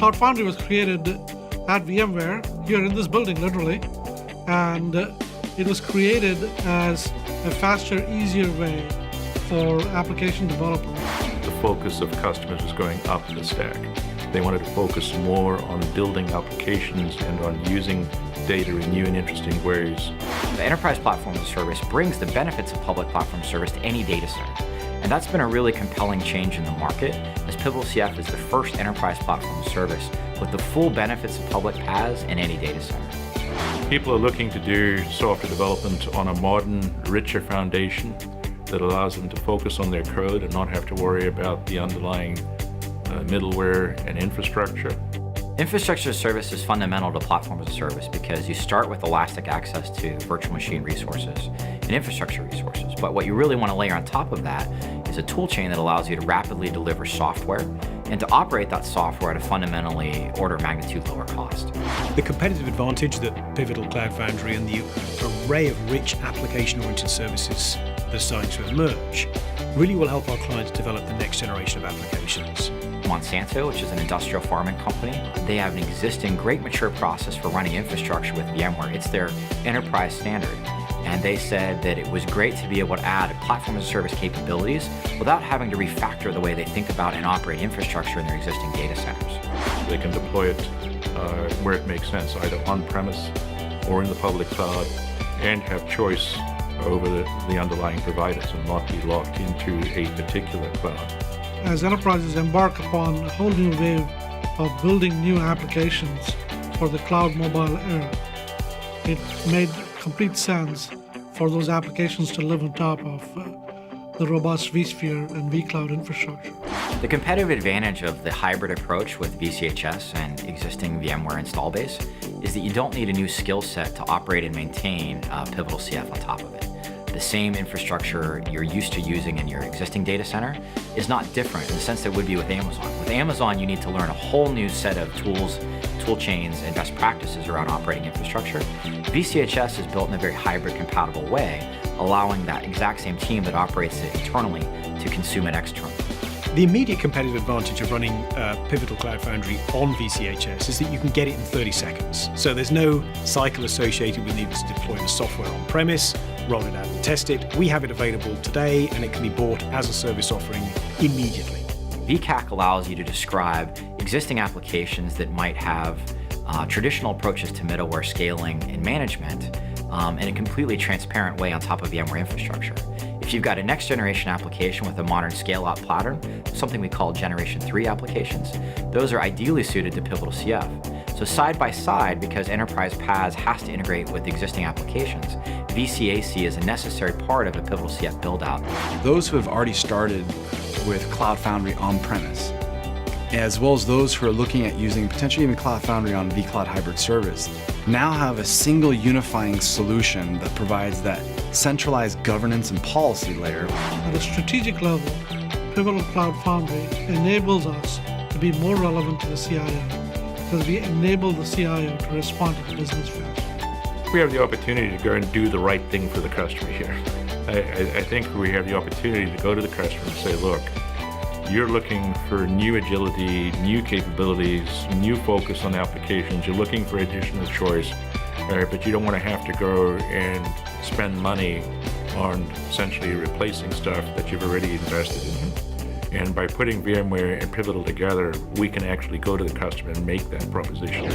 Cloud Foundry was created at VMware, here in this building, literally, and it was created as a faster, easier way for application developers. The focus of customers was going up the stack. They wanted to focus more on building applications and on using data in new and interesting ways. The Enterprise Platform as a Service brings the benefits of public platform service to any data center. And that's been a really compelling change in the market, as Pivotal CF is the first enterprise platform service with the full benefits of public PaaS in any data center. People are looking to do software development on a modern, richer foundation that allows them to focus on their code and not have to worry about the underlying middleware and infrastructure. Infrastructure as a service is fundamental to platform as a service because you start with elastic access to virtual machine resources and infrastructure resources. But what you really want to layer on top of that is a tool chain that allows you to rapidly deliver software and to operate that software at a fundamentally order of magnitude lower cost. The competitive advantage that Pivotal Cloud Foundry and the array of rich application-oriented services that are starting to emerge really will help our clients develop the next generation of applications. Monsanto, which is an industrial farming company, they have an existing great mature process for running infrastructure with VMware. It's their enterprise standard. And they said that it was great to be able to add platform as a service capabilities without having to refactor the way they think about and operate infrastructure in their existing data centers. They can deploy it where it makes sense, either on-premise or in the public cloud, and have choice over the underlying providers and not be locked into a particular cloud. As enterprises embark upon a whole new wave of building new applications for the cloud mobile era, it made complete sense for those applications to live on top of the robust vSphere and vCloud infrastructure. The competitive advantage of the hybrid approach with VCHS and existing VMware install base is that you don't need a new skill set to operate and maintain Pivotal CF on top of it. The same infrastructure you're used to using in your existing data center is not different in the sense that it would be with Amazon. With Amazon, you need to learn a whole new set of tools, tool chains, and best practices around operating infrastructure. VCHS is built in a very hybrid compatible way, allowing that exact same team that operates it internally to consume it externally. The immediate competitive advantage of running Pivotal Cloud Foundry on VCHS is that you can get it in 30 seconds. So there's no cycle associated with needing to deploy the software on premise, roll it out and test it. We have it available today and it can be bought as a service offering immediately. VCAC allows you to describe existing applications that might have traditional approaches to middleware scaling and management in a completely transparent way on top of VMware infrastructure. If you've got a next generation application with a modern scale-out pattern, something we call Generation 3 applications, those are ideally suited to Pivotal CF. So side by side, because enterprise PaaS has to integrate with existing applications, VCAC is a necessary part of a Pivotal CF build-out. Those who have already started with Cloud Foundry on-premise, as well as those who are looking at using potentially even Cloud Foundry on vCloud hybrid service, now have a single unifying solution that provides that centralized governance and policy layer. At a strategic level, Pivotal Cloud Foundry enables us to be more relevant to the CIO because we enable the CIO to respond to the business faster. We have the opportunity to go and do the right thing for the customer here. I think we have the opportunity to go to the customer and say, look, you're looking for new agility, new capabilities, new focus on applications. You're looking for additional choice, but you don't want to have to go and spend money on essentially replacing stuff that you've already invested in. And by putting VMware and Pivotal together, we can actually go to the customer and make that proposition.